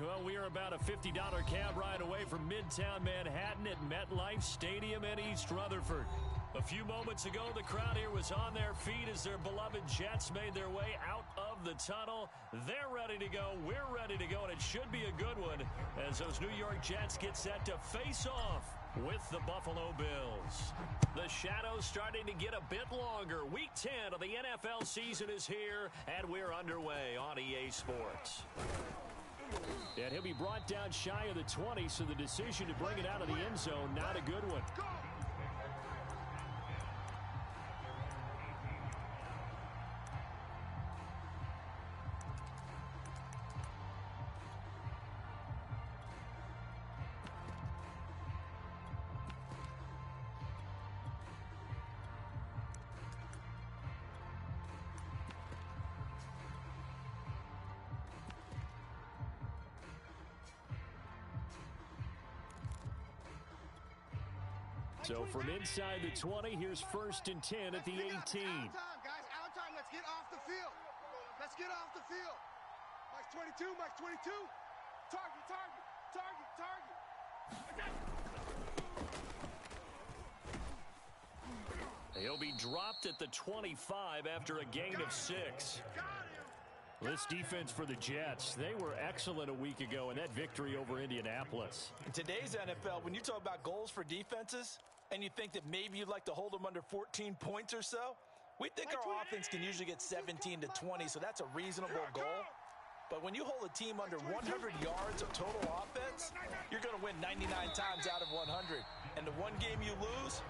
Well, we are about a $50 cab ride away from Midtown Manhattan at MetLife Stadium in East Rutherford. A few moments ago, the crowd here was on their feet as their beloved Jets made their way out of the tunnel. They're ready to go. We're ready to go, and it should be a good one as those New York Jets get set to face off with the Buffalo Bills. The shadows starting to get a bit longer. Week 10 of the NFL season is here, and we're underway on EA Sports. And he'll be brought down shy of the 20, so the decision to bring it out of the end zone, not a good one. So from inside the 20, here's 1st and 10 at the 18. Out time, guys. Out time. Let's get off the field. Let's get off the field. Mike's 22. Mike's 22. Target, target, target, target. He'll be dropped at the 25 after a gain of 6. This defense for the Jets, they were excellent a week ago in that victory over Indianapolis. In today's NFL, when you talk about goals for defenses, and you think that maybe you'd like to hold them under 14 points or so, we think our offense can usually get 17 to 20, so that's a reasonable goal. But when you hold a team under 100 yards of total offense, you're going to win 99 times out of 100. And the one game you lose,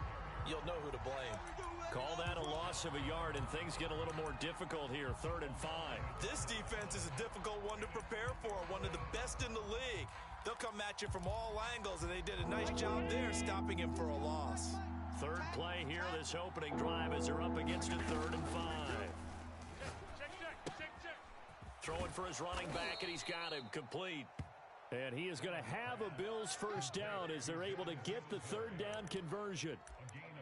you'll know who to blame. Call that a loss of a yard, and things get a little more difficult here, 3rd and 5. This defense is a difficult one to prepare for, one of the best in the league. They'll come at you from all angles, and they did a nice job there stopping him for a loss. 3rd play here, this opening drive as they're up against a 3rd and 5. Throwing for his running back, and he's got him complete. And he is going to have a Bills first down as they're able to get the 3rd down conversion.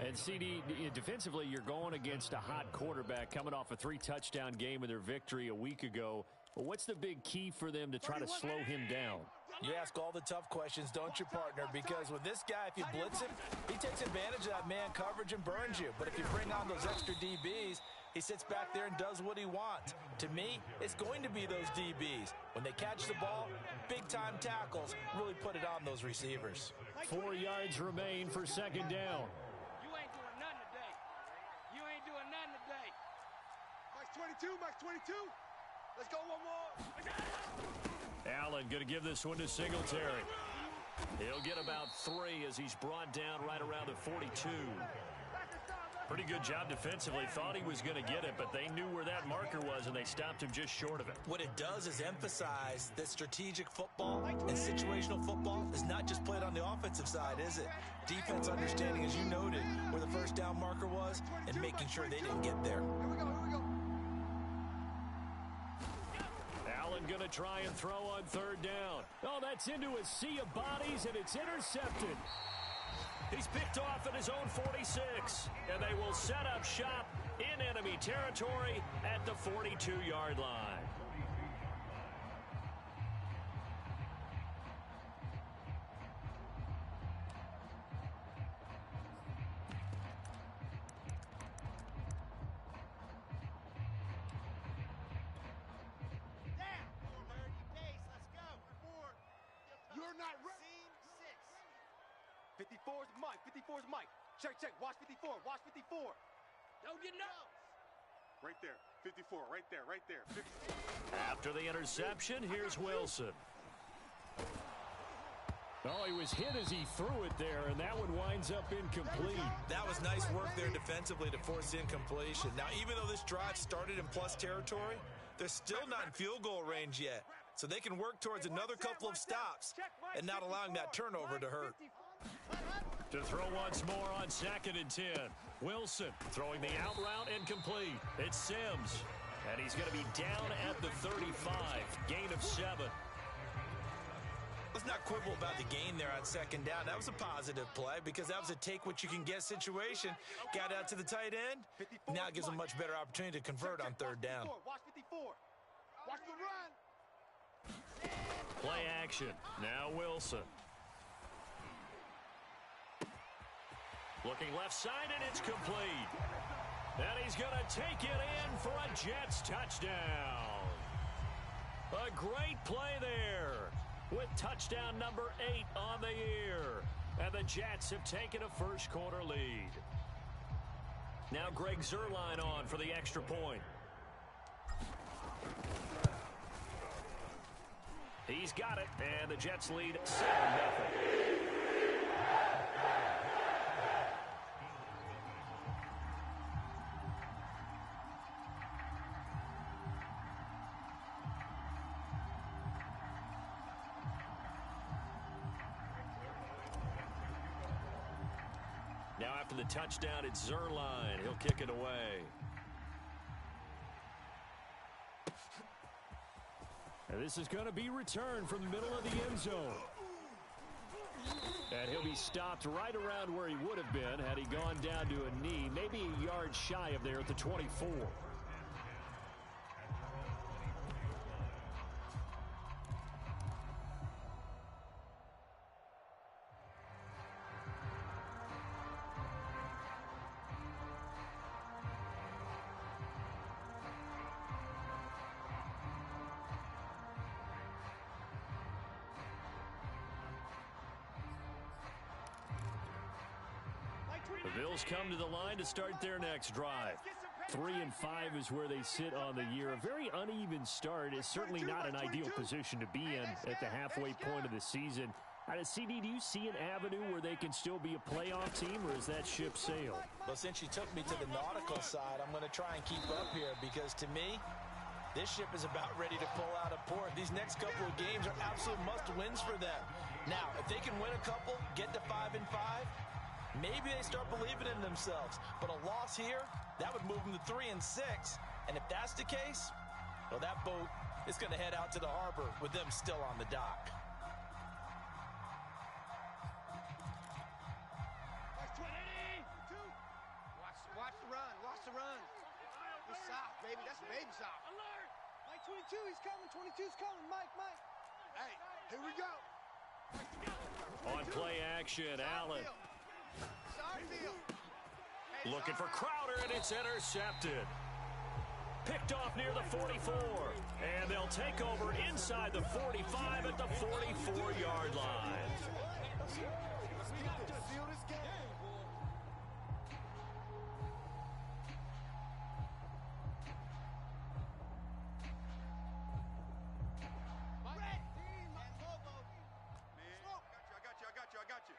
And CD, defensively, you're going against a hot quarterback coming off a 3-touchdown game in their victory a week ago. Well, what's the big key for them to try to slow him down? You ask all the tough questions, don't you, partner? Because with this guy, if you blitz him, he takes advantage of that man coverage and burns you. But if you bring on those extra DBs, he sits back there and does what he wants. To me, it's going to be those DBs. When they catch the ball, big-time tackles really put it on those receivers. 4 yards remain for 2nd down. You ain't doing nothing today. You ain't doing nothing today. Mike's 22. Mike's 22. Let's go one more. Allen going to give this one to Singletary. He'll get about 3 as he's brought down right around the 42. Pretty good job defensively. Thought he was going to get it, but they knew where that marker was, and they stopped him just short of it. What it does is emphasize that strategic football and situational football is not just played on the offensive side, is it? Defense understanding, as you noted, where the 1st down marker was and making sure they didn't get there. Here we go. Here we go. Allen going to try and throw on 3rd down. Oh, that's into a sea of bodies, and it's intercepted. He's picked off at his own 46, and they will set up shop in enemy territory at the 42-yard line. You're not ready. 54's Mike. 54's Mike. Check. Watch 54. Watch 54. Don't get no. Right there. 54. Right there. Right there. 54. After the interception, here's Wilson. Oh, he was hit as he threw it there, and that one winds up incomplete. That was nice work there defensively to force incompletion. Now, even though this drive started in plus territory, they're still not in field goal range yet. So they can work towards another couple of stops and not allowing that turnover to hurt. To throw once more on 2nd and 10. Wilson throwing the out route and complete. It's Sims. And he's going to be down at the 35. Gain of 7. Let's not quibble about the gain there on 2nd down. That was a positive play because that was a take-what-you-can-get situation. Got out to the tight end. Now it gives them a much better opportunity to convert on 3rd down. Watch 54. Watch the run. Play action. Now Wilson. Looking left side, and it's complete. And he's going to take it in for a Jets touchdown. A great play there with touchdown number 8 on the year. And the Jets have taken a first-quarter lead. Now Greg Zuerlein on for the extra point. He's got it, and the Jets lead 7-0. Now after the touchdown, it's Zuerlein. He'll kick it away. And this is going to be returned from the middle of the end zone. And he'll be stopped right around where he would have been had he gone down to a knee, maybe a yard shy of there at the 24. The Bills come to the line to start their next drive. 3-5 is where they sit on the year. A very uneven start is certainly not an ideal position to be in at the halfway point of the season. CD, do you see an avenue where they can still be a playoff team, or is that ship sailed? Well, since you took me to the nautical side, I'm going to try and keep up here because to me, this ship is about ready to pull out of port. These next couple of games are absolute must-wins for them. Now, if they can win a couple, get to 5-5, maybe they start believing in themselves. But a loss here, that would move them to 3-6. And if that's the case, well, that boat is going to head out to the harbor with them still on the dock. Watch the run. Watch the run. It's soft, baby. That's baby soft. Alert! Mike 22, he's coming. 22's coming. Mike. Hey, here we go. On play action, Allen. Looking for Crowder, and it's intercepted. Picked off near the 44. And they'll take over inside the 45 at the 44-yard line. I got you.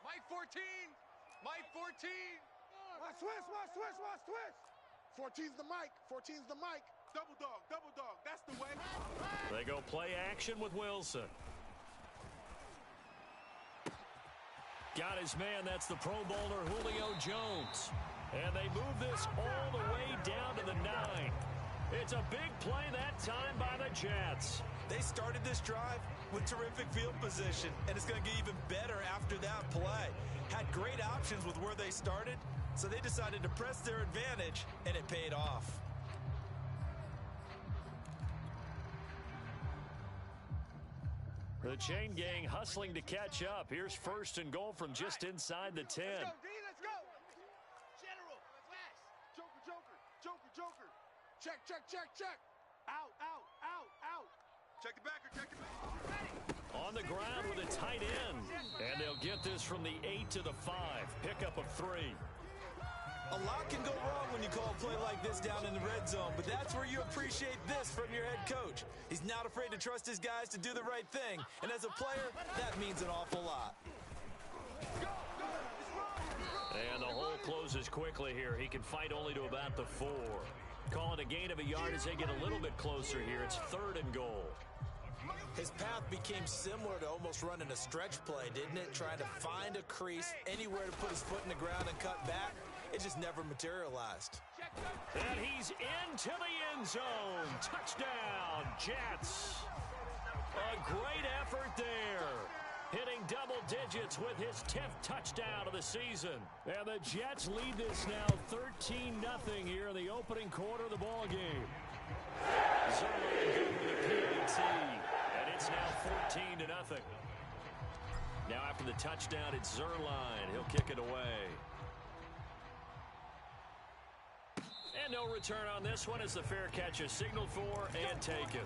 Mike 14. Mike 14. Watch twist. 14's the Mike. 14's the Mike. Double dog. That's the way. They go play action with Wilson. Got his man. That's the Pro Bowler Julio Jones. And they move this all the way down to the 9. It's a big play that time by the Jets. They started this drive with terrific field position, and it's going to get even better after that play. Had great options with where they started, so they decided to press their advantage, and it paid off. The chain gang hustling to catch up. Here's first and goal from just inside the 10. Let's go, D, let's go. General, fast. Joker. Check. Out. Check the backer. On the ground with a tight end. And they'll get this from the 8 to the 5. Pickup of 3. A lot can go wrong when you call a play like this down in the red zone, but that's where you appreciate this from your head coach. He's not afraid to trust his guys to do the right thing, and as a player, that means an awful lot. And the hole closes quickly here. He can fight only to about the 4. Calling a gain of a yard as they get a little bit closer here. It's 3rd and goal. His path became similar to almost running a stretch play, didn't it? Trying to find a crease, anywhere to put his foot in the ground and cut back. It just never materialized. And he's into the end zone. Touchdown, Jets. A great effort there. Hitting double digits with his 10th touchdown of the season. And the Jets lead this now 13-0 here in the opening quarter of the ball game. Zuerlein good with a PAT. And It's now 14-0. Now after the touchdown, it's Zerline. He'll kick it away. And no return on this one as the fair catch is signaled for and taken.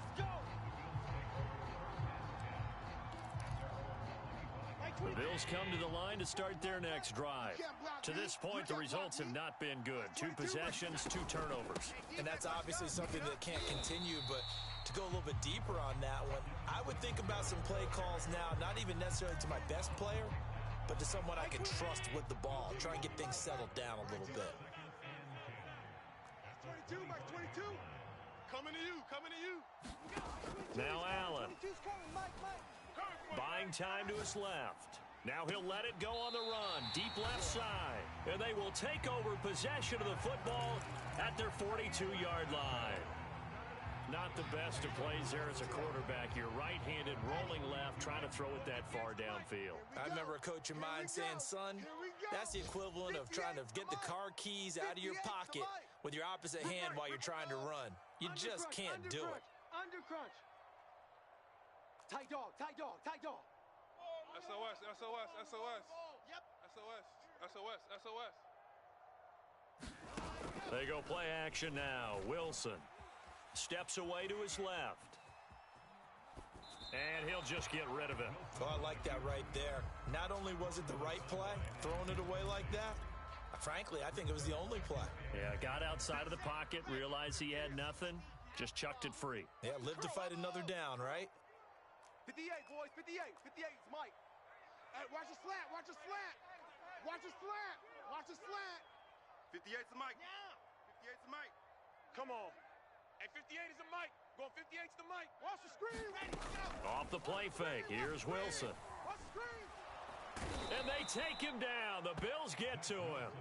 The Bills come to the line to start their next drive. To this point, the results have not been good. 2 possessions, 2 turnovers. And that's obviously something that can't continue, but to go a little bit deeper on that one, I would think about some play calls now, not even necessarily to my best player, but to someone I can trust with the ball. Try and get things settled down a little bit. 22, Mike 22. Coming to you, coming to you. Now Allen. Buying time to his left. Now he'll let it go on the run. Deep left side. And they will take over possession of the football at their 42-yard line. Not the best of plays there as a quarterback. You're right-handed, rolling left, trying to throw it that far downfield. I remember a coach of mine saying, son, that's the equivalent of trying to get the car keys out of your pocket with your opposite hand while you're trying to run. You just can't do it. Under crunch. Tight dog, tight dog, tight dog. SOS, SOS, SOS. Yep. SOS, SOS, SOS. They go play action now. Wilson steps away to his left. And he'll just get rid of it. Oh, I like that right there. Not only was it the right play, throwing it away like that, frankly, I think it was the only play. Yeah, got outside of the pocket, realized he had nothing, just chucked it free. Yeah, live to fight another down, right? 58, boys, 58. 58 is Mike. Hey, watch the slant, watch the slant. Watch the slant, watch the slant. 58's the Mike. Yeah. 58's the Mike. Come on. Hey, 58 is the Mike. Going 58's the Mike. Watch the screen. Ready, go. Off the play fake, here's Wilson. Watch the screen. And they take him down. The Bills get to him.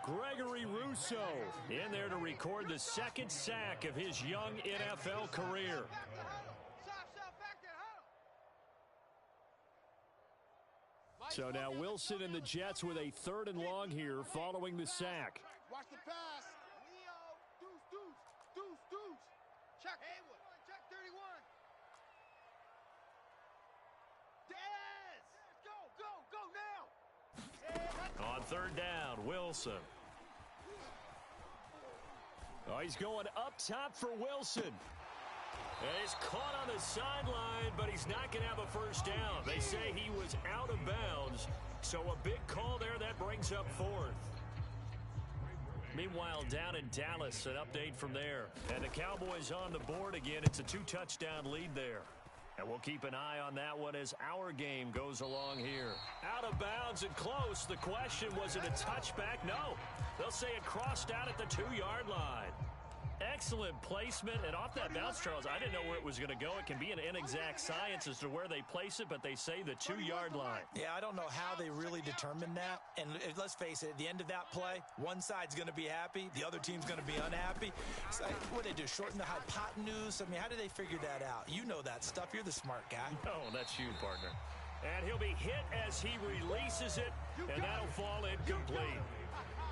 Gregory Rousseau in there to record the 2nd sack of his young NFL career. So now Wilson and the Jets with a 3rd and long here following the sack. Watch the pass. Leo, deuce. Check Haywood. Check 31. Dez. Go now. On 3rd down, Wilson. Oh, he's going up top for Wilson. And he's caught on the sideline, but he's not going to have a first down. They say he was out of bounds, so a big call there that brings up 4th. Meanwhile, down in Dallas, an update from there. And the Cowboys on the board again. It's a 2-touchdown lead there. And we'll keep an eye on that one as our game goes along here. Out of bounds and close. The question, was it a touchback? No. They'll say it crossed out at the 2-yard line. Excellent placement, and off that bounce, Charles, I didn't know where it was going to go. It can be an inexact science as to where they place it, but they say the 2-yard line. Yeah, I don't know how they really determined that. And let's face it, at the end of that play, one side's going to be happy, the other team's going to be unhappy. So what they do, shorten the hypotenuse? I mean, how do they figure that out? You know that stuff. You're the smart guy. No, that's you, partner. And he'll be hit as he releases it, and that'll fall incomplete.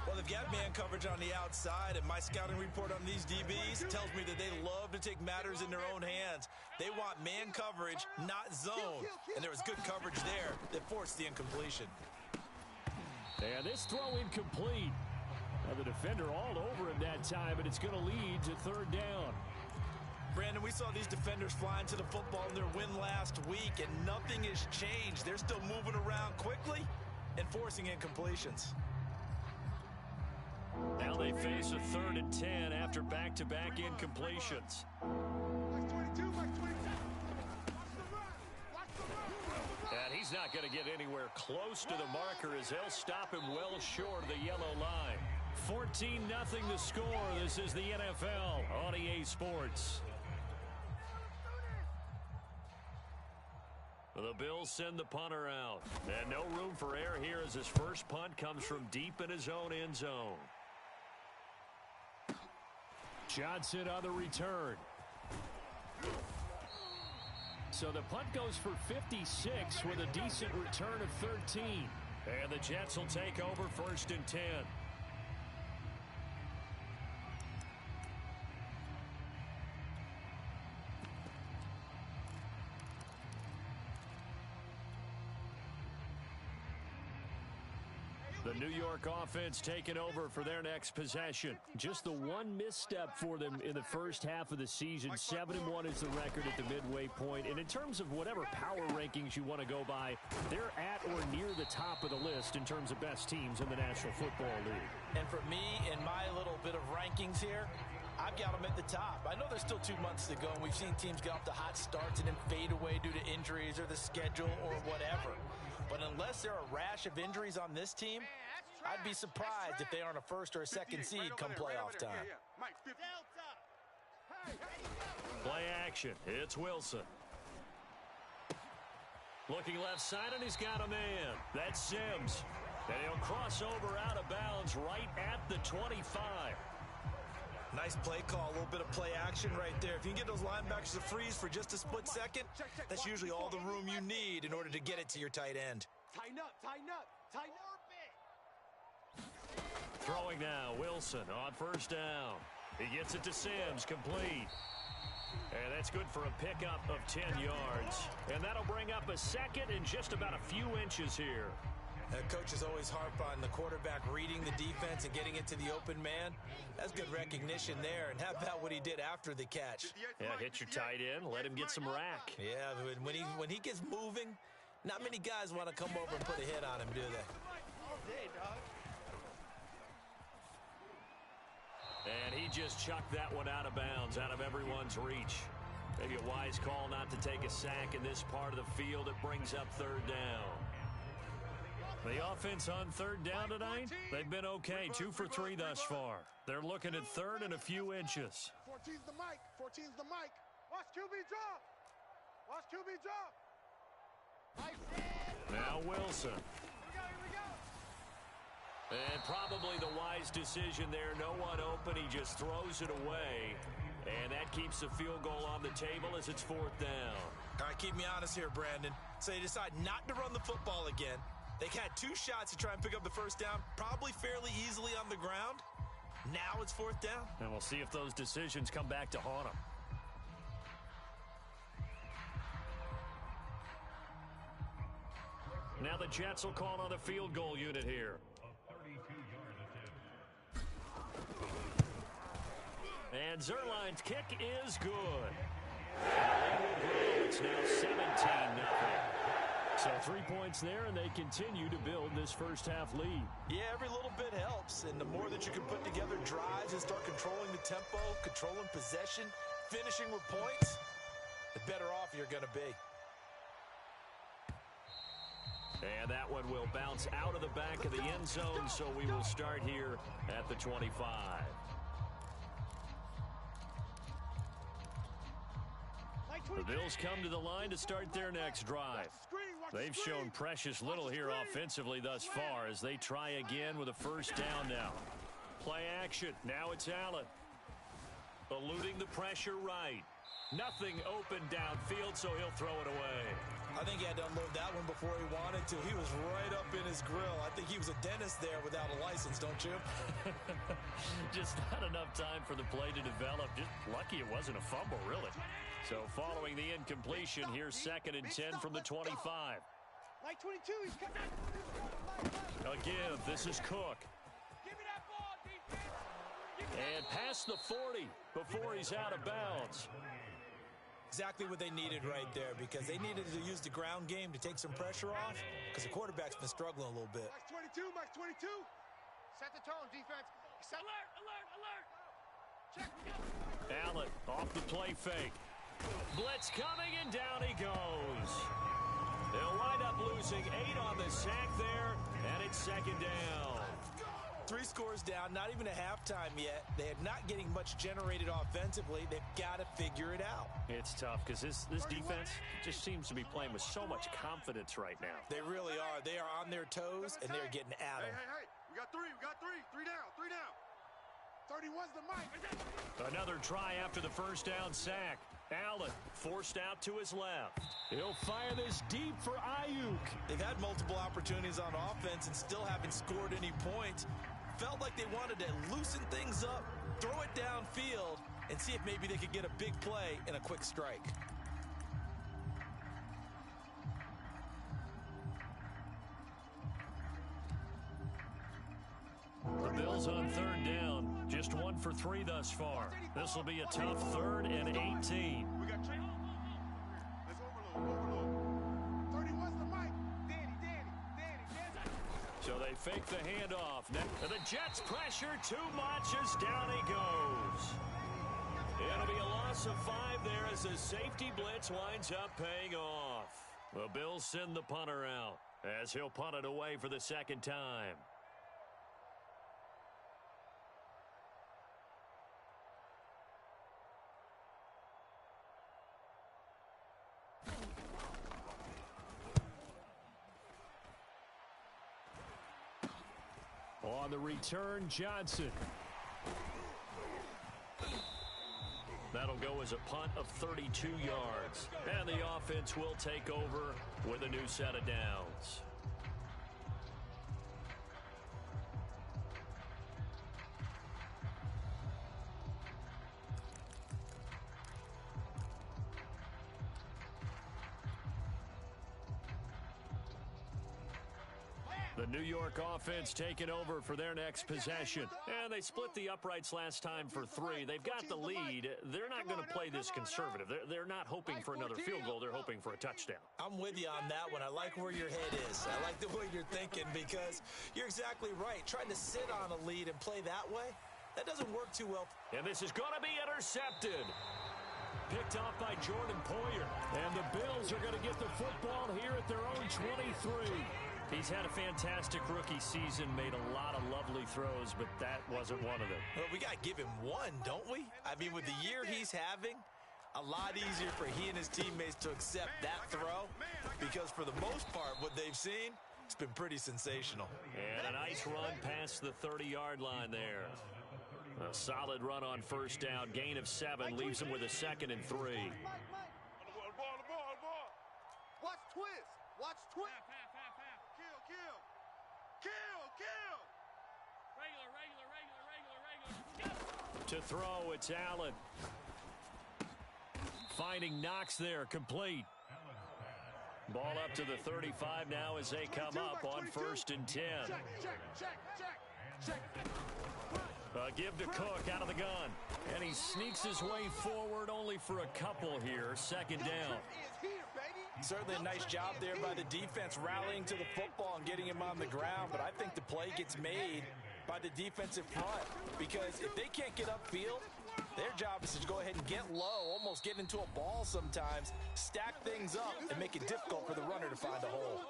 Well, they've got man coverage on the outside, and my scouting report on these DBs tells me that they love to take matters in their own hands. They want man coverage, not zone. And there was good coverage there that forced the incompletion. And this throw incomplete. Now the defender all over him that time, and it's going to lead to 3rd down. Brandon, we saw these defenders flying to the football in their win last week, and nothing has changed. They're still moving around quickly and forcing incompletions. Now they face a 3rd and 10 after back-to-back incompletions. And he's not going to get anywhere close to the marker as they'll stop him well short of the yellow line. 14-0 the score. This is the NFL on EA Sports. The Bills send the punter out. And no room for error here as his first punt comes from deep in his own end zone. Johnson on the return. So the punt goes for 56 with a decent return of 13. And the Jets will take over 1st and 10. The New York offense taking over for their next possession. Just the one misstep for them in the first half of the season. 7-1 is the record at the midway point. And in terms of whatever power rankings you want to go by, they're at or near the top of the list in terms of best teams in the National Football League. And for me, in my little bit of rankings here, I've got them at the top. I know there's still 2 months to go, and we've seen teams get off to hot starts and then fade away due to injuries or the schedule or whatever. But unless there are a rash of injuries on this team, I'd be surprised if they aren't a first or a second seed come playoff time. Play action. It's Wilson. Looking left side, and he's got a man. That's Sims. And he'll cross over out of bounds right at the 25. Nice play call, a little bit of play action right there. If you can get those linebackers to freeze for just a split second, that's usually all the room you need in order to get it to your tight end. Tighten up, tighten up, tighten up. Throwing now, Wilson on first down. He gets it to Sims, complete. And that's good for a pickup of 10 yards. And that'll bring up a second and just about a few inches here. Coaches always harp on the quarterback reading the defense and getting it to the open man. That's good recognition there. And how about what he did after the catch? Yeah, hit your tight end, let him get some rack. Yeah, when he gets moving, not many guys want to come over and put a hit on him, do they? All day, dog. And he just chucked that one out of bounds, out of everyone's reach. Maybe a wise call not to take a sack in this part of the field. It brings up third down. The offense on third down tonight, they've been okay. 2 for 3 thus far. They're looking at third and a few inches. 14's the mic. 14's the mic. Watch QB drop. Watch QB drop. Now Wilson. Here we go. And probably the wise decision there. No one open. He just throws it away. And that keeps the field goal on the table as it's fourth down. All right, keep me honest here, Brandon. So they decide not to run the football again. They had 2 shots to try and pick up the first down, probably fairly easily on the ground. Now it's fourth down. And we'll see if those decisions come back to haunt them. Now the Jets will call on the field goal unit here. And Zerline's kick is good. It's now 17-0. So 3 points there, and they continue to build this first half lead. Yeah, every little bit helps, and the more that you can put together drives and start controlling the tempo, controlling possession, finishing with points, the better off you're going to be. And that one will bounce out of the back of the end zone, so we will start here at the 25. The Bills come to the line to start their next drive. They've shown precious little here offensively thus far as they try again with a first down now. Play action. Now it's Allen. Eluding the pressure right. Nothing open downfield, so he'll throw it away. I think he had to unload that one before he wanted to. He was right up in his grill. I think he was a dentist there without a license, don't you? Just not enough time for the play to develop. Just lucky it wasn't a fumble, really. So following the incompletion, here's 2nd and 10 from the 25. Like 22, he's coming. Again, this is Cook. Give me that ball, defense. And past the 40 before he's out of bounds. Exactly what they needed right there, because they needed to use the ground game to take some pressure off, because the quarterback's been struggling a little bit. Max 22, Max 22. Set the tone, defense. Alert, alert, alert. Check. Allen off the play fake. Blitz coming, and down he goes. They'll wind up losing 8 on the sack there, and it's 2nd down. 3 scores down, not even a halftime yet. They are not getting much generated offensively. They've got to figure it out. It's tough because this defense just seems to be playing with so much confidence right now. They really are. They are on their toes, and they're getting at them. Hey. We got 3. We got 3. 3 down. 3 down. 31's the mic. Another try after the first down sack. Allen forced out to his left. He'll fire this deep for Ayuk. They've had multiple opportunities on offense and still haven't scored any points. Felt like they wanted to loosen things up, throw it downfield, and see if maybe they could get a big play and a quick strike. for 3 thus far. This will be a tough 3rd and 18. We got Trey. Let's overload. 31's the mic. Danny. So they fake the handoff. And the Jets pressure too much as down he goes. It'll be a loss of 5 there as the safety blitz winds up paying off. The Bills send the punter out as he'll punt it away for the 2nd time. On the return, Johnson. That'll go as a punt of 32 yards. And the offense will take over with a new set of downs. The New York offense taking over for their next possession. And they split the uprights last time for 3. They've got the lead. They're not going to play this conservative. They're not hoping for another field goal. They're hoping for a touchdown. I'm with you on that one. I like where your head is. I like the way you're thinking because you're exactly right. Trying to sit on a lead and play that way, that doesn't work too well. And this is going to be intercepted. Picked off by Jordan Poyer. And the Bills are going to get the football here at their own 23. He's had a fantastic rookie season, made a lot of lovely throws, but that wasn't one of them. Well, we got to give him one, don't we? I mean, with the year he's having, a lot easier for he and his teammates to accept that throw because for the most part, what they've seen, it's been pretty sensational. And a nice run past the 30-yard line there. A solid run on 1st down. Gain of 7 leaves him with a 2nd and 3. The ball. Watch twist. Watch twist. Kill. Regular. To throw, it's Allen. Finding Knox there, complete. Ball up to the 35 now as they come up on 1st and 10. Check. Give to Cook out of the gun. And he sneaks his way forward only for a couple here. 2nd down. Certainly a nice job there by the defense rallying to the football and getting him on the ground, but I think the play gets made by the defensive front because if they can't get upfield, their job is to go ahead and get low, almost get into a ball sometimes, stack things up, and make it difficult for the runner to find a hole.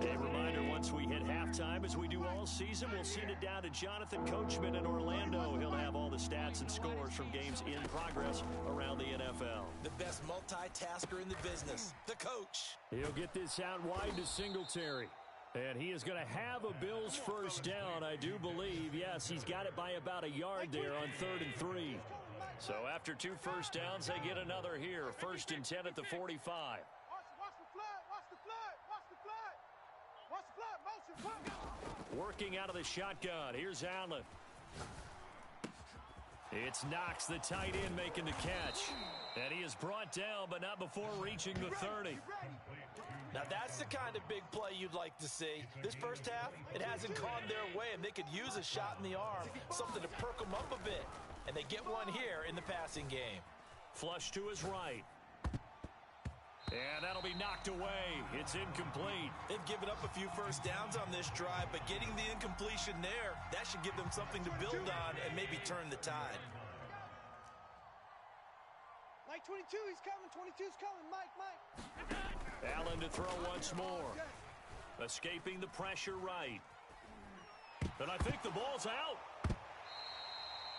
A reminder, once we hit halftime, as we do all season, we'll send it down to Jonathan Coachman in Orlando. He'll have all the stats and scores from games in progress around the NFL. The best multitasker in the business, the coach. He'll get this out wide to Singletary. And he is going to have a Bills 1st down, I do believe. Yes, he's got it by about a yard there on 3rd and 3. So after 2 1st downs, they get another here. 1st and 10 at the 45. Working out of the shotgun. Here's Allen. It's Knox, the tight end, making the catch. And he is brought down, but not before reaching the 30. Now, that's the kind of big play you'd like to see. This 1st half, it hasn't gone their way, and they could use a shot in the arm, something to perk them up a bit. And they get one here in the passing game. Flush to his right. And that'll be knocked away. It's incomplete. They've given up a few 1st downs on this drive, but getting the incompletion there, that should give them something to build on and maybe turn the tide. Mike 22, he's coming. 22's coming. Mike. Allen to throw once more. Escaping the pressure right. And I think the ball's out.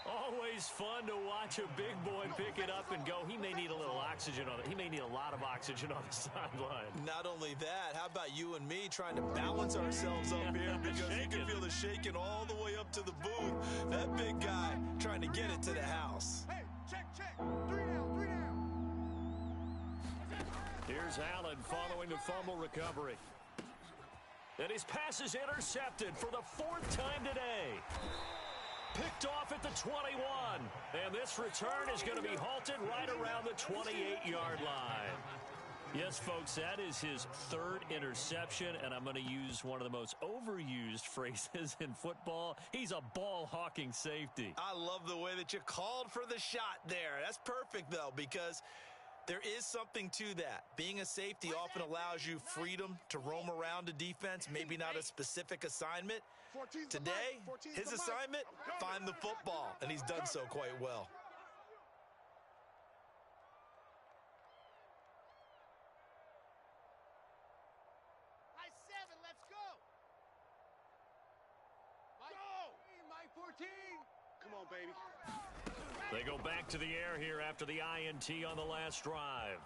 Always fun to watch a big boy pick it up and go. He may need a little oxygen on it. He may need a lot of oxygen on the sideline. Not only that, how about you and me trying to balance ourselves up here because you can feel the shaking all the way up to the booth. That big guy trying to get it to the house. Hey, check. 3 down. Here's Allen following the fumble recovery. And his pass is intercepted for the 4th time today. Picked off at the 21. And this return is going to be halted right around the 28-yard line. Yes, folks, that is his third interception, and I'm going to use one of the most overused phrases in football. He's a ball-hawking safety. I love the way that you called for the shot there. That's perfect, though, because there is something to that. Being a safety often allows you freedom to roam around a defense, maybe not a specific assignment. Today, his assignment, find the football, and he's done so quite well. Come on, baby. They go back to the air here after the INT on the last drive.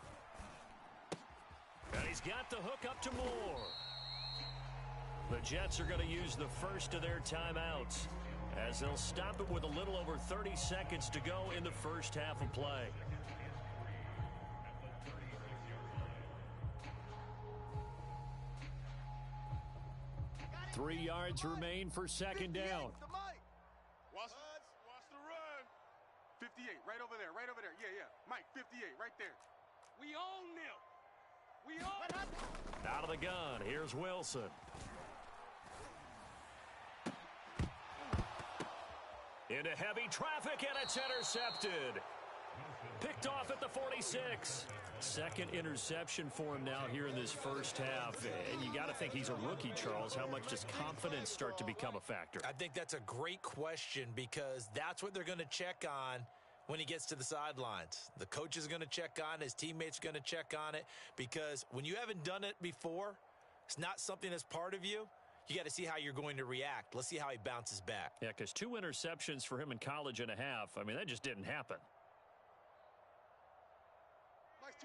And he's got the hook up to Moore. The Jets are going to use the first of their timeouts as they'll stop it with a little over 30 seconds to go in the first half of play. Three yards remain for second down. Watch the run. 58, right over there, right over there. Yeah. Mike, 58, right there. We own them. We own. Out of the gun, here's Wilson. Into heavy traffic, and it's intercepted. Picked off at the 46. Second interception for him now here in this first half. And you got to think he's a rookie, Charles. How much does confidence start to become a factor? I think that's a great question because that's what they're going to check on when he gets to the sidelines. The coach is going to check on, his teammates are going to check on it, because when you haven't done it before, it's not something that's part of you. You got to see how you're going to react. Let's see how he bounces back. Yeah, because 2 interceptions for him in college and a half. I mean, that just didn't happen.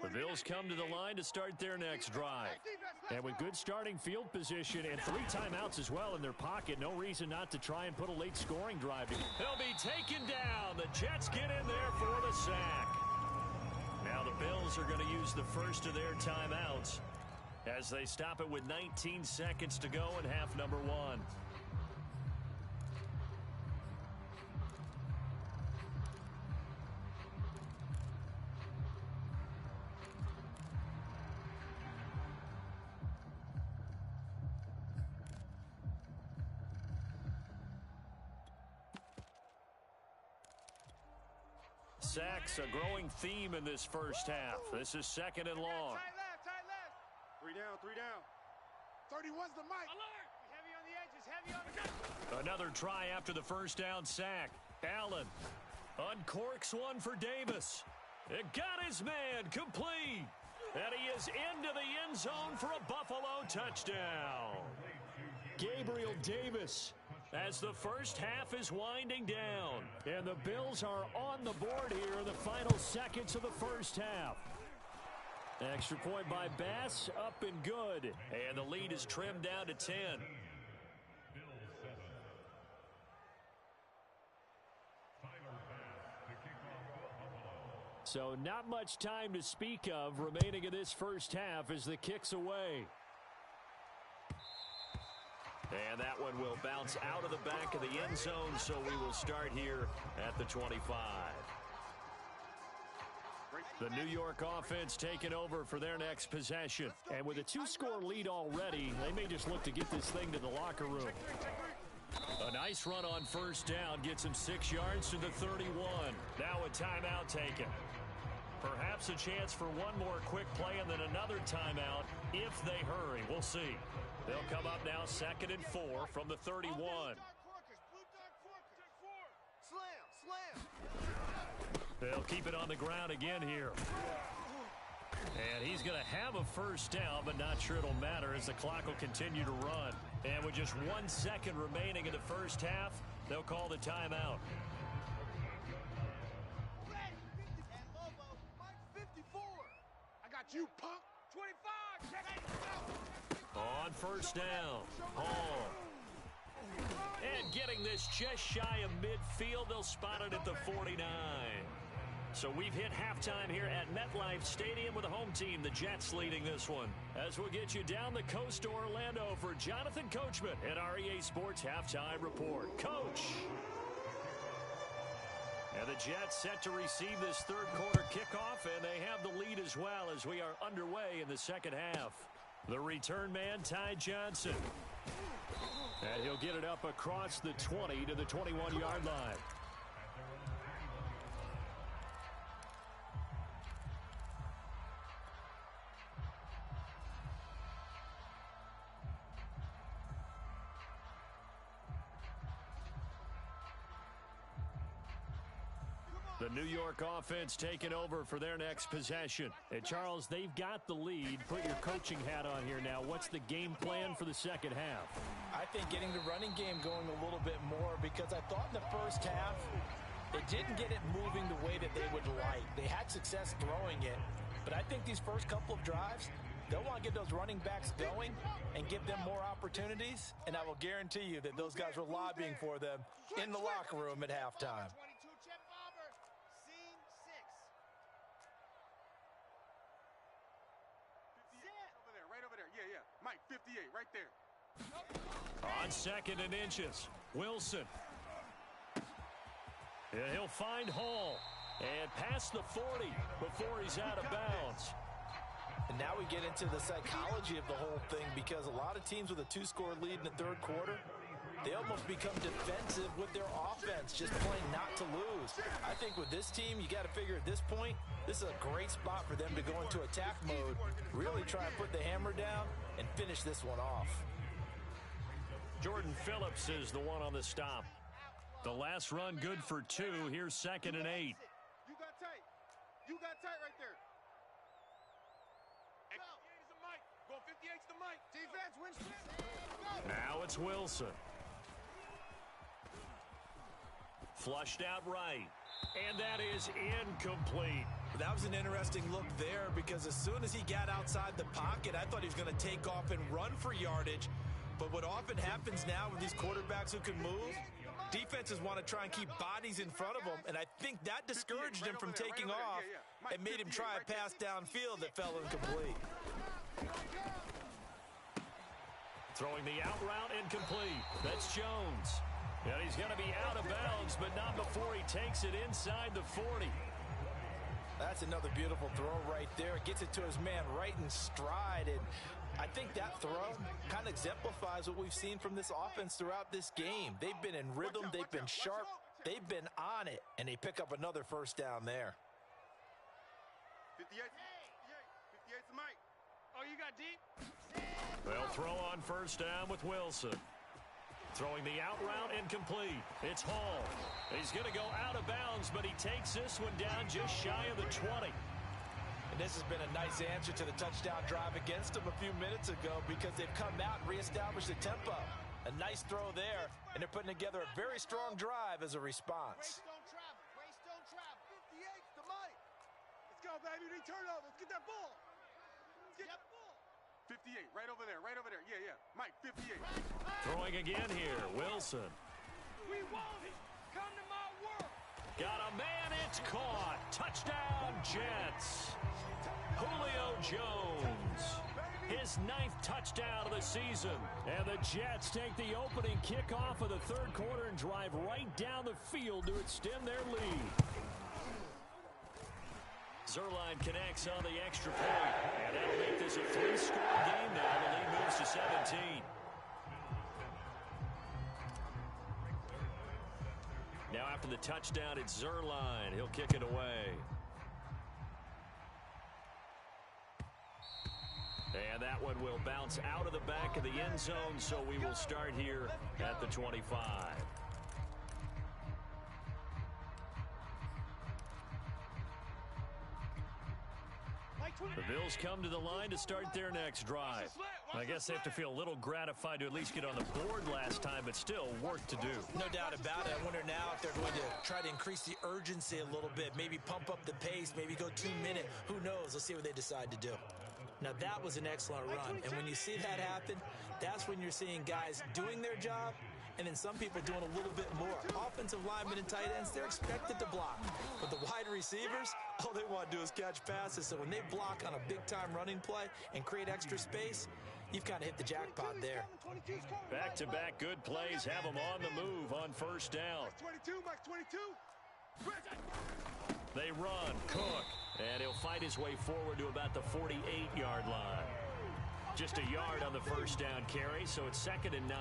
The Bills come to the line to start their next drive. And with good starting field position and 3 timeouts as well in their pocket, no reason not to try and put a late scoring drive. They'll be taken down. The Jets get in there for the sack. Now the Bills are going to use the first of their timeouts as they stop it with 19 seconds to go in half number 1. Sacks, a growing theme in this first half. This is second and long. Tight left. 3 down. 31's the mic. Alert. Heavy on the edges, heavy on the gun. Another try after the first down sack. Allen uncorks one for Davis. It got his man complete. And he is into the end zone for a Buffalo touchdown. Gabriel Davis, as the first half is winding down. And the Bills are on the board here in the final seconds of the first half. Extra point by Bass, up and good. And the lead is trimmed down to 10. So not much time to speak of remaining in this first half as the kick's away. And that one will bounce out of the back of the end zone, so we will start here at the 25. The New York offense taking over for their next possession. And with a 2-score lead already, they may just look to get this thing to the locker room. A nice run on first down gets him 6 yards to the 31. Now a timeout taken. Perhaps a chance for one more quick play and then another timeout if they hurry. We'll see. They'll come up now 2nd and 4 from the 31. Slam. They'll keep it on the ground again here. And he's going to have a first down, but not sure it'll matter as the clock will continue to run. And with just 1 second remaining in the first half, they'll call the timeout. I got you, punk. 25. On first down, Hall. And getting this just shy of midfield, they'll spot it at the 49. So we've hit halftime here at MetLife Stadium with the home team, the Jets, leading this one. As we'll get you down the coast to Orlando for Jonathan Coachman at our EA Sports Halftime Report. Coach! And the Jets set to receive this third quarter kickoff, and they have the lead as well as we are underway in the second half. The return man, Ty Johnson. And he'll get it up across the 20 to the 21-yard line. The New York offense taking over for their next possession. And Charles, they've got the lead. Put your coaching hat on here now. What's the game plan for the second half? I think getting the running game going a little bit more, because I thought in the first half it didn't get it moving the way that they would like. They had success throwing it, but I think these first couple of drives, they'll want to get those running backs going and give them more opportunities, and I will guarantee you that those guys were lobbying for them in the locker room at halftime. Mike, 58, right there. On second and inches, Wilson. And he'll find Hall. And past the 40 before he's out of bounds. And now we get into the psychology of the whole thing, because a lot of teams with a two-score lead in the third quarter, they almost become defensive with their offense, just playing not to lose. I think with this team, you got to figure at this point, this is a great spot for them to go into attack mode, really try and put the hammer down and finish this one off. Jordan Phillips is the one on the stop. The last run good for 2. Here's 2nd and 8. You got tight. You got tight right there. 58 is the Mike. Go 58 is the Mike. Defense, win. Now it's Wilson. Flushed out right. And that is incomplete. That was an interesting look there, because as soon as he got outside the pocket, I thought he was going to take off and run for yardage. But what often happens now with these quarterbacks who can move, defenses want to try and keep bodies in front of them, and I think that discouraged him from taking off and made him try a pass downfield that fell incomplete. Throwing the out route incomplete. That's Jones. And he's going to be out of bounds, but not before he takes it inside the 40. That's another beautiful throw right there. It gets it to his man right in stride, and I think that throw kind of exemplifies what we've seen from this offense throughout this game. They've been in rhythm, they've been sharp, they've been on it, and they pick up another first down there. 58, 58's the Mike. Oh, you got deep? They'll throw on first down with Wilson. Throwing the out route incomplete. It's Hall. He's going to go out of bounds, but he takes this one down just shy of the 20. And this has been a nice answer to the touchdown drive against them a few minutes ago, because they've come out and reestablished the tempo. A nice throw there, and they're putting together a very strong drive as a response. Race don't travel. Race don't travel. 58's the Mike. Let's go, baby. We need turnovers. Get that ball. Get that ball. 58, right over there, right over there. Yeah. Mike, 58. Throwing again here, Wilson. We want it. Come to my world. Got a man, it's caught. Touchdown, Jets. Julio Jones. His 9th touchdown of the season. And the Jets take the opening kickoff of the third quarter and drive right down the field to extend their lead. Zerline connects on the extra point, and that'll make this a 3-score game now. The lead moves to 17. Now after the touchdown, it's Zerline. He'll kick it away. And that one will bounce out of the back of the end zone, so we will start here at the 25. The Bills come to the line to start their next drive. I guess they have to feel a little gratified to at least get on the board last time, but still work to do. No doubt about it. I wonder now if they're going to try to increase the urgency a little bit, maybe pump up the pace, maybe go 2-minute. Who knows? Let's see what they decide to do. Now, that was an excellent run, and when you see that happen, that's when you're seeing guys doing their job, and then some people doing a little bit more. Offensive linemen and tight ends, they're expected to block. But the wide receivers, all they want to do is catch passes. So when they block on a big-time running play and create extra space, you've kind of hit the jackpot there. Back-to-back good plays have them on the move on first down. Max 22, Max 22. They run. Cook. And he'll fight his way forward to about the 48-yard line. Just a yard on the first down carry, so it's 2nd and 9.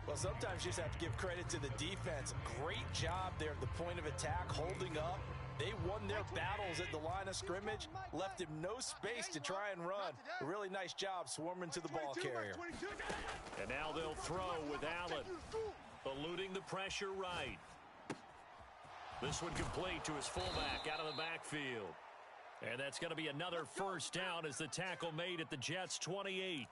Well, sometimes you just have to give credit to the defense. Great job there at the point of attack, holding up. They won their battles at the line of scrimmage, left him no space to try and run. A really nice job swarming to the ball carrier. And now they'll throw with Allen, eluding the pressure right. This one complete to his fullback out of the backfield. And that's going to be another first down as the tackle made at the Jets' 28.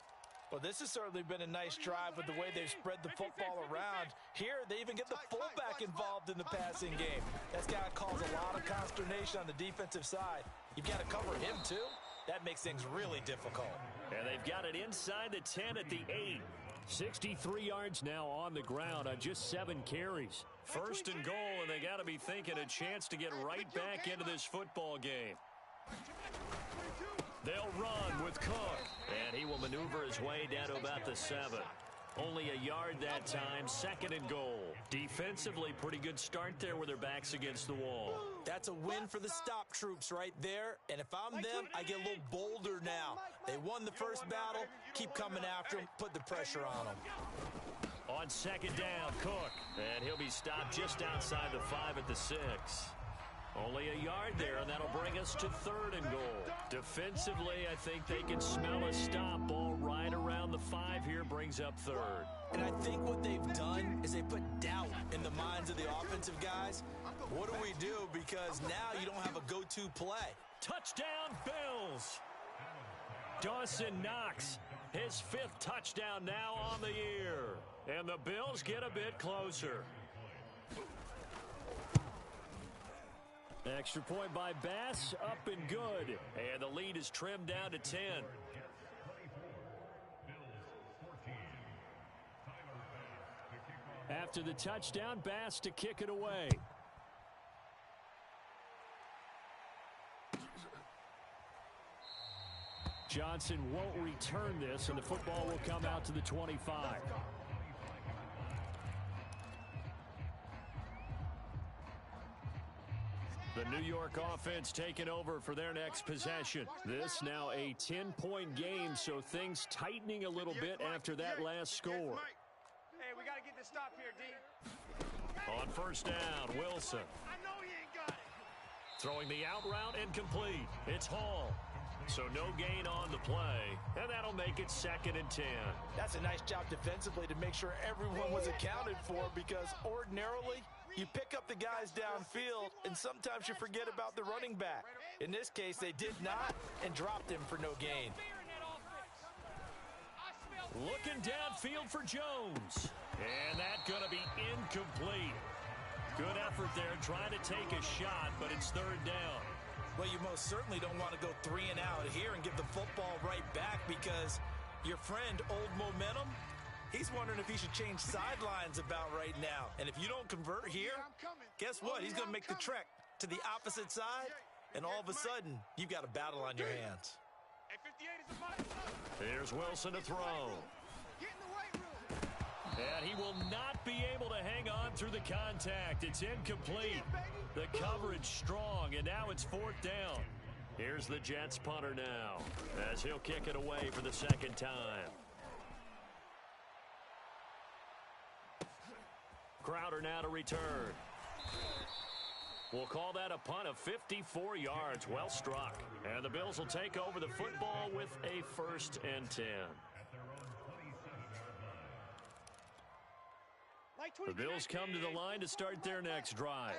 Well, this has certainly been a nice drive with the way they've spread the football around. Here, they even get the fullback involved in the passing game. That's got to cause a lot of consternation on the defensive side. You've got to cover him, too. That makes things really difficult. And they've got it inside the 10 at the 8. 63 yards now on the ground on just 7 carries. First and goal, and they got to be thinking a chance to get right back into this football game. They'll run with Cook, and he will maneuver his way down to about the 7. Only a yard that time, 2nd and goal. Defensively, pretty good start there with their backs against the wall. That's a win for the stop troops right there, and if I'm them, I get a little bolder now. They won the first battle, keep coming after them, put the pressure on them. On 2nd down, Cook, and he'll be stopped just outside the 5 at the 6. Only a yard there, and that'll bring us to 3rd and goal. Defensively, I think they can smell a stop. Ball right around the 5 here, brings up 3rd. And I think what they've done is they put doubt in the minds of the offensive guys. What do we do? Because now you don't have a go-to play. Touchdown, Bills! Dawson Knox, his 5th touchdown now on the year. And the Bills get a bit closer. Extra point by Bass, up and good. And the lead is trimmed down to 10. After the touchdown, Bass to kick it away. Johnson won't return this, and the football will come out to the 25. The New York offense taking over for their next possession. This now a 10-point game, so things tightening a little bit after that last score. Hey, we got to get this stop here, D. On first down, Wilson. I know you ain't got it. Throwing the out route and complete. It's Hall. So no gain on the play, and that'll make it 2nd and 10. That's a nice job defensively to make sure everyone was accounted for, because ordinarily you pick up the guys downfield, and sometimes you forget about the running back. In this case, they did not and dropped him for no gain. Looking downfield for Jones. And that's going to be incomplete. Good effort there trying to take a shot, but it's 3rd down. Well, you most certainly don't want to go 3 and out here and give the football right back, because your friend, Old Momentum, he's wondering if he should change sidelines about right now. And if you don't convert here, guess what? He's going to make the trek to the opposite side, and all of a sudden, you've got a battle on your hands. Here's Wilson to throw. And he will not be able to hang on through the contact. It's incomplete. The coverage strong, and now it's 4th down. Here's the Jets punter now, as he'll kick it away for the 2nd time. Crowder now to return. We'll call that a punt of 54 yards. Well struck. And the Bills will take over the football with a 1st and 10. The Bills come to the line to start their next drive.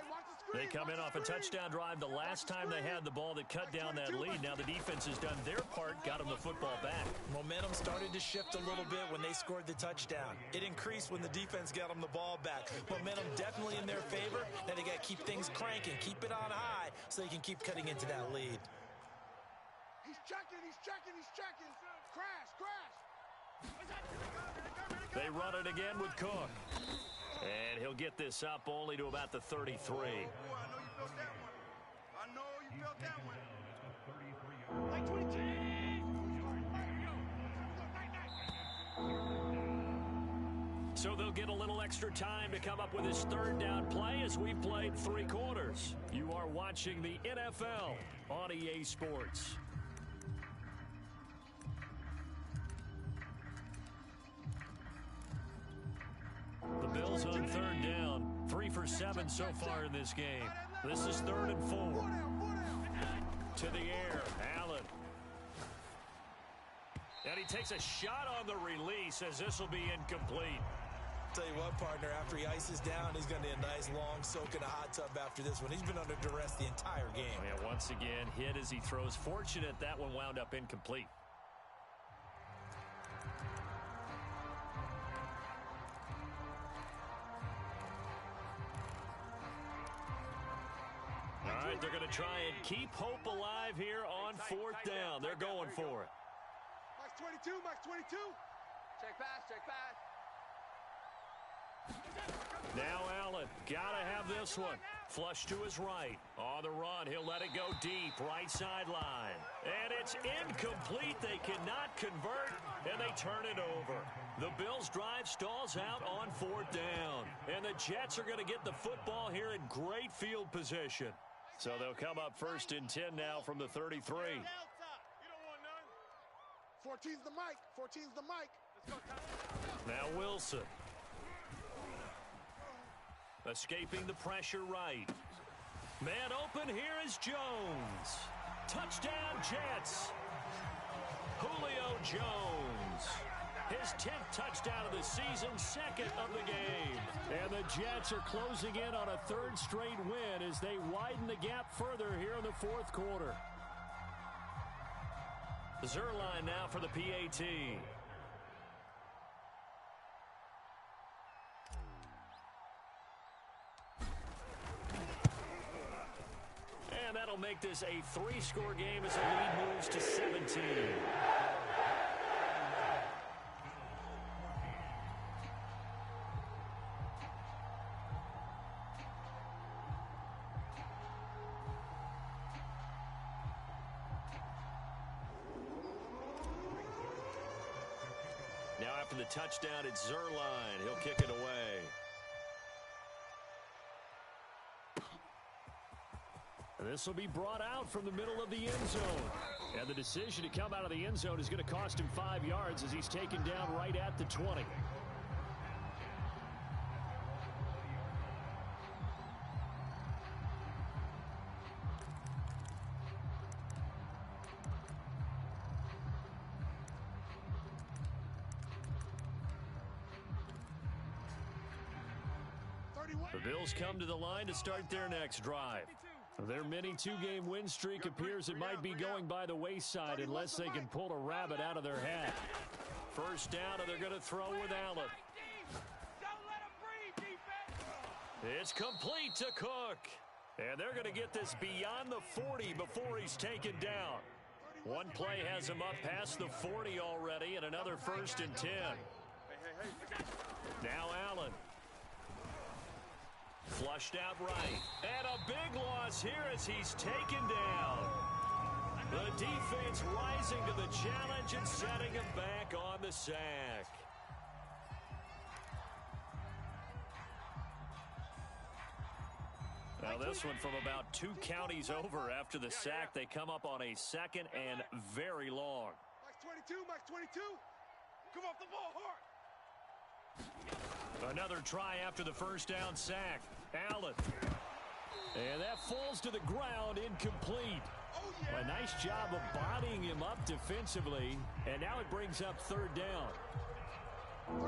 They come in off a touchdown drive the last time they had the ball that cut down that lead. Now the defense has done their part, got them the football back. Momentum started to shift a little bit when they scored the touchdown. It increased when the defense got them the ball back. Momentum definitely in their favor. Now they got to keep things cranking, keep it on high, so they can keep cutting into that lead. He's checking. Crash. They run it again with Cook. And he'll get this up only to about the 33. Oh, boy, I know you felt that one. Like 22. So they'll get a little extra time to come up with his third down play as we've played 3 quarters. You are watching the NFL on EA Sports. The Bills on 3rd down. 3 for 7 so far in this game. This is 3rd and 4. To the air, Allen. And he takes a shot on the release as this will be incomplete. Tell you what, partner, after he ices down, he's going to need a nice long soak in a hot tub after this one. He's been under duress the entire game. Oh, yeah, once again, hit as he throws. Fortunate that one wound up incomplete. All right, they're going to try and keep hope alive here on 4th down. They're going for it. Max 22, Max 22. Check pass, check pass. Now Allen, gotta have this one. Flush to his right. On the run, he'll let it go deep, right sideline. And it's incomplete. They cannot convert, and they turn it over. The Bills' drive stalls out on 4th down. And the Jets are going to get the football here in great field position. So they'll come up 1st and 10 now from the 33. 14's the mic. 14's the mic. Let's go, now Wilson. Escaping the pressure right. Man open, here is Jones. Touchdown, Jets. Julio Jones. His 10th touchdown of the season, 2nd of the game. And the Jets are closing in on a 3rd straight win as they widen the gap further here in the 4th quarter. Zerline now for the PAT. And that'll make this a 3-score game as the lead moves to 17. Now after the touchdown, it's Zerline. He'll kick it away. And this will be brought out from the middle of the end zone. And the decision to come out of the end zone is going to cost him 5 yards as he's taken down right at the 20. The Bills come to the line to start their next drive. Their mini 2-game win streak appears it might be going by the wayside unless they can pull a rabbit out of their hat. 1st down, and they're going to throw with Allen. It's complete to Cook. And they're going to get this beyond the 40 before he's taken down. One play has him up past the 40 already, and another 1st and 10. Now Allen. Flushed out right. And a big loss here as he's taken down. The defense rising to the challenge and setting him back on the sack. Now this one from about 2 counties over after the sack. They come up on a 2nd and very long. Max 22, Max 22. Come off the ball hard. Another try after the 1st down sack. Allen. And that falls to the ground, incomplete. A nice job of bodying him up defensively. And now it brings up 3rd down.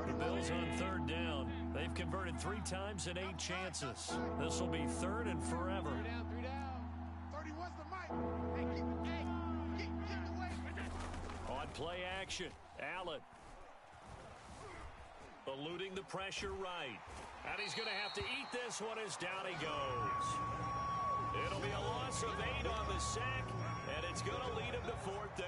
The Bills on 3rd down. They've converted 3 times in 8 chances. This will be 3rd and forever. 3 down, 3 down. 31's the mic. Get away. On play action, Allen. Eluding the pressure right. And he's going to have to eat this one as down he goes. It'll be a loss of 8 on the sack, and it's going to lead him to 4th down.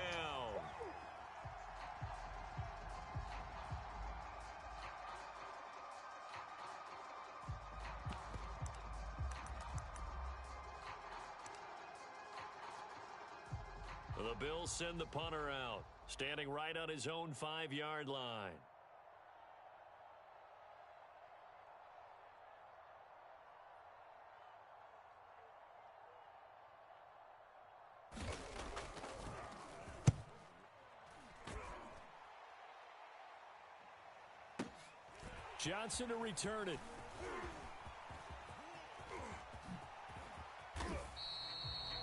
The Bills send the punter out, standing right on his own 5-yard line. Johnson to return it.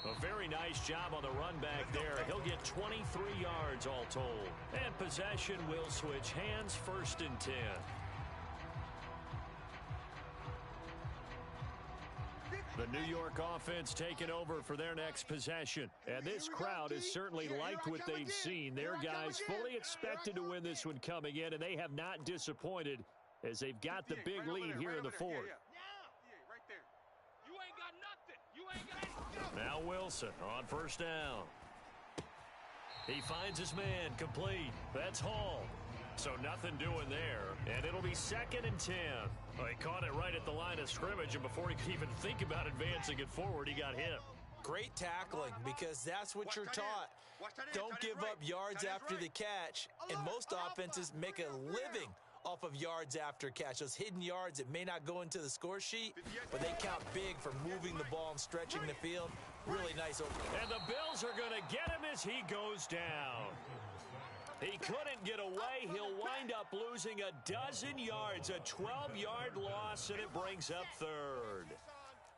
A very nice job on the run back there. He'll get 23 yards all told. And possession will switch hands, 1st and 10. The New York offense taking over for their next possession. And this crowd has certainly liked what they've seen. Their guys fully expected to win this one coming in, and they have not disappointed as they've got the big lead here in the 4th. Now Wilson on 1st down. He finds his man, complete. That's Hall. So nothing doing there, and it'll be 2nd and 10. Well, he caught it right at the line of scrimmage, and before he could even think about advancing it forward, he got hit. Great tackling, because that's what you're taught. Don't give up yards after the catch, and most offenses make a living off of yards after catch. Those hidden yards that may not go into the score sheet, but they count big for moving the ball and stretching the field. Really nice open. And the Bills are going to get him as he goes down. He couldn't get away. He'll wind up losing a dozen yards, a 12-yard loss, and it brings up 3rd.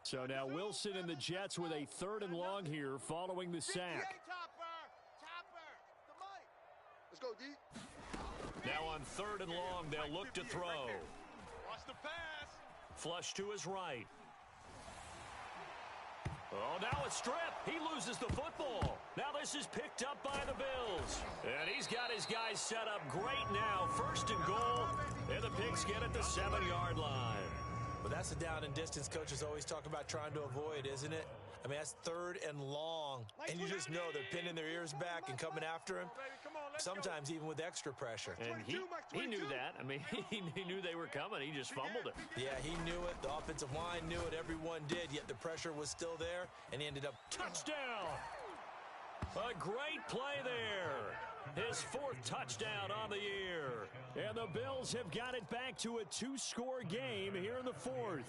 So now Wilson and the Jets with a 3rd and long here following the sack. Let's go, D. Now on 3rd and long, they'll look to throw. Watch the pass. Flush to his right. Oh, now a strip. He loses the football. Now this is picked up by the Bills. And he's got his guys set up great now. 1st and goal. And the Pigs get at the 7-yard line. But that's the down and distance coaches always talk about trying to avoid, isn't it? I mean, that's 3rd and long. And you just know they're pinning their ears back and coming after him. Sometimes even with extra pressure. And he knew that. I mean, he knew they were coming. He just fumbled it. Yeah, he knew it. The offensive line knew it. Everyone did. Yet the pressure was still there. And he ended up touchdown. A great play there. His 4th touchdown on the year. And the Bills have got it back to a 2-score game here in the 4th.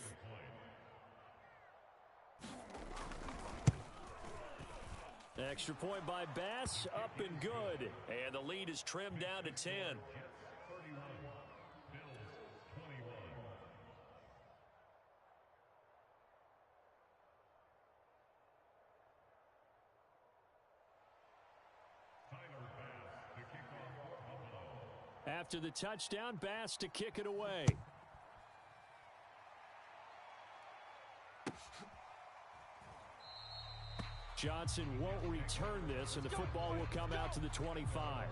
Extra point by Bass, up and good. And the lead is trimmed down to 10. After the touchdown, Bass to kick it away. Johnson won't return this, and the football will come out to the 25.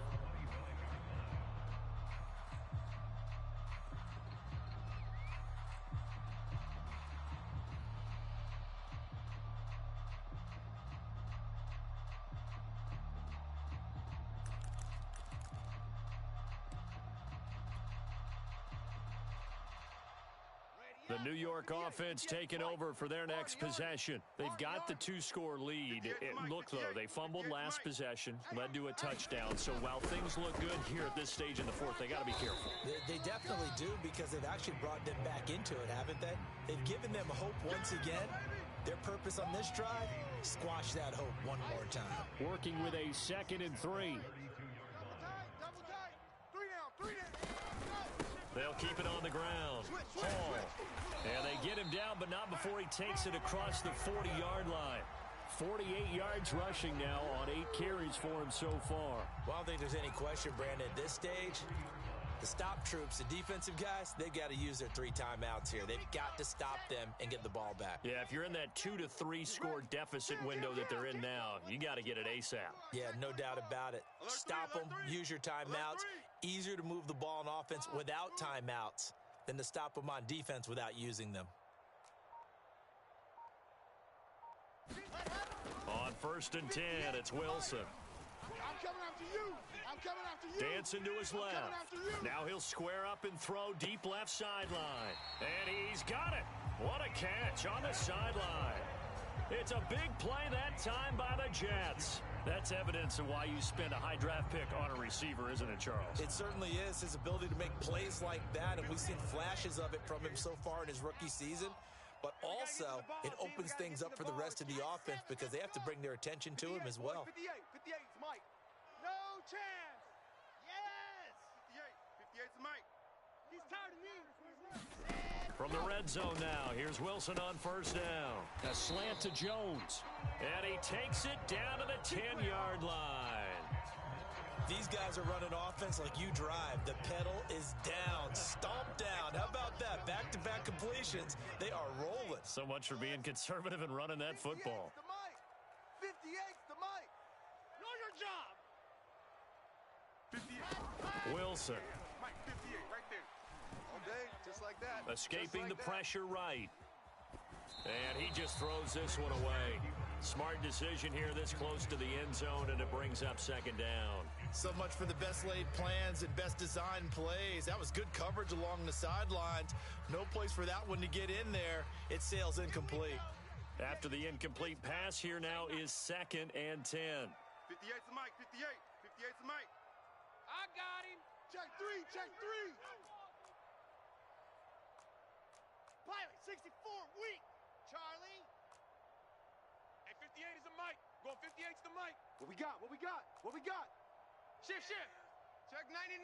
The New York offense taking over for their next possession. They've got the 2-score lead. Look, though, they fumbled last possession, led to a touchdown. So while things look good here at this stage in the 4th, they got to be careful. They definitely do, because they've actually brought them back into it, haven't they? They've given them hope once again. Their purpose on this drive, squash that hope one more time. Working with a 2nd and 3. Double tight. 3 down. They'll keep it on the ground. Hall. And they get him down, but not before he takes it across the 40-yard line. 48 yards rushing now on 8 carries for him so far. Well, I don't think there's any question, Brandon, at this stage, the stop troops, the defensive guys, they've got to use their 3 timeouts here. They've got to stop them and get the ball back. Yeah, if you're in that 2 to 3 score deficit window that they're in now, you got to get it ASAP. Yeah, no doubt about it. Stop them, use your timeouts. Easier to move the ball on offense without timeouts than to stop them on defense without using them. On 1st and 10, it's Wilson. I'm coming after you. I'm coming after you. Dancing to his left. Now he'll square up and throw deep left sideline. And he's got it. What a catch on the sideline. It's a big play that time by the Jets. That's evidence of why you spend a high draft pick on a receiver, isn't it, Charles? It certainly is. His ability to make plays like that, and we've seen flashes of it from him so far in his rookie season. But also, it opens things up for the rest of the offense because they have to bring their attention to him as well. 58 is Mike. No chance. Yes. 58 is Mike. He's tired of me. From the red zone now, here's Wilson on first down. A slant to Jones. And he takes it down to the 10-yard line. These guys are running offense like you drive. The pedal is down, stomp down. How about that? Back-to-back completions. They are rolling. So much for being conservative and running that football. 58's the mic. Know your job. 58. Wilson. Mike, 58, right there. All day, just like that. Escaping like the pressure right. And he just throws this one away. Smart decision here this close to the end zone, and it brings up second down. So much for the best laid plans and best design plays. That was good coverage along the sidelines. No place for that one to get in there. It sails incomplete. After the incomplete pass, here now is 2nd and 10. 58's the mic, 58. 58's the mic. I got him. Check three, check three. Pilot 64, weak. Charlie. Hey, 58 is the mic. Going 58's the mic. What we got? What we got? What we got? Shift. Check 99.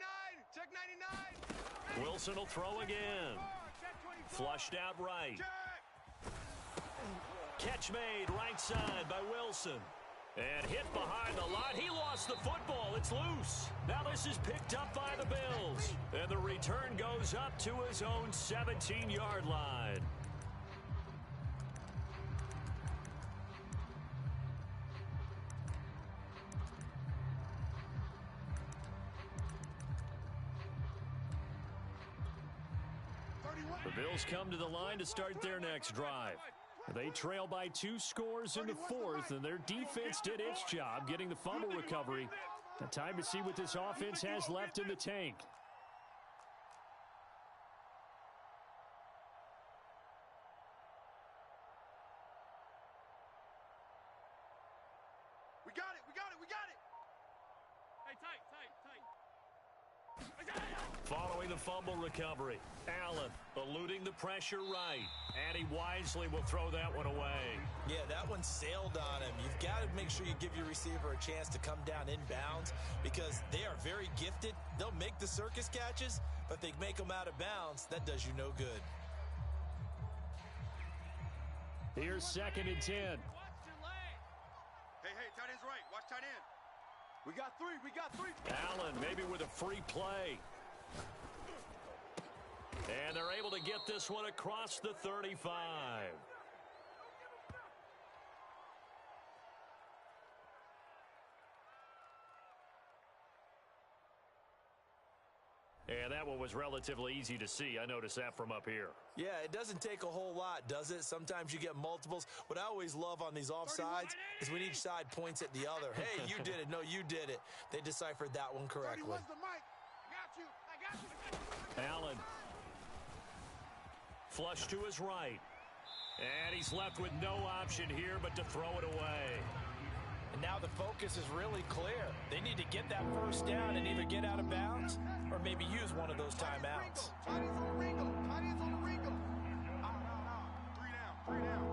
Check 99. Wilson will throw again. Check 24. Flushed out right. Check. Catch made right side by Wilson. And hit behind the line. He lost the football. It's loose. Now this is picked up by the Bills. And the return goes up to his own 17-yard line. The Bills come to the line to start their next drive. They trail by 2 scores in the 4th, and their defense did its job getting the fumble recovery. Now time to see what this offense has left in the tank. We got it. We got it. We got it. Hey, tight. Following the fumble recovery, Allen eluding the pressure right. And he wisely will throw that one away. Yeah, that one sailed on him. You've got to make sure you give your receiver a chance to come down inbounds because they are very gifted. They'll make the circus catches, but they make them out of bounds. That does you no good. Here's 2nd and 10. Watch your leg. Hey, tight end's right. Watch tight end. We got three. Allen maybe with a free play. And they're able to get this one across the 35. And that one was relatively easy to see. I noticed that from up here. Yeah, it doesn't take a whole lot, does it? Sometimes you get multiples. What I always love on these offsides is when each side points at the other. Hey, you did it. No, you did it. They deciphered that one correctly. 31's the mic. I got you. Allen. Flush to his right. And he's left with no option here but to throw it away. And now the focus is really clear. They need to get that first down and either get out of bounds or maybe use one of those timeouts. Tight ends on the Ringo. Three down.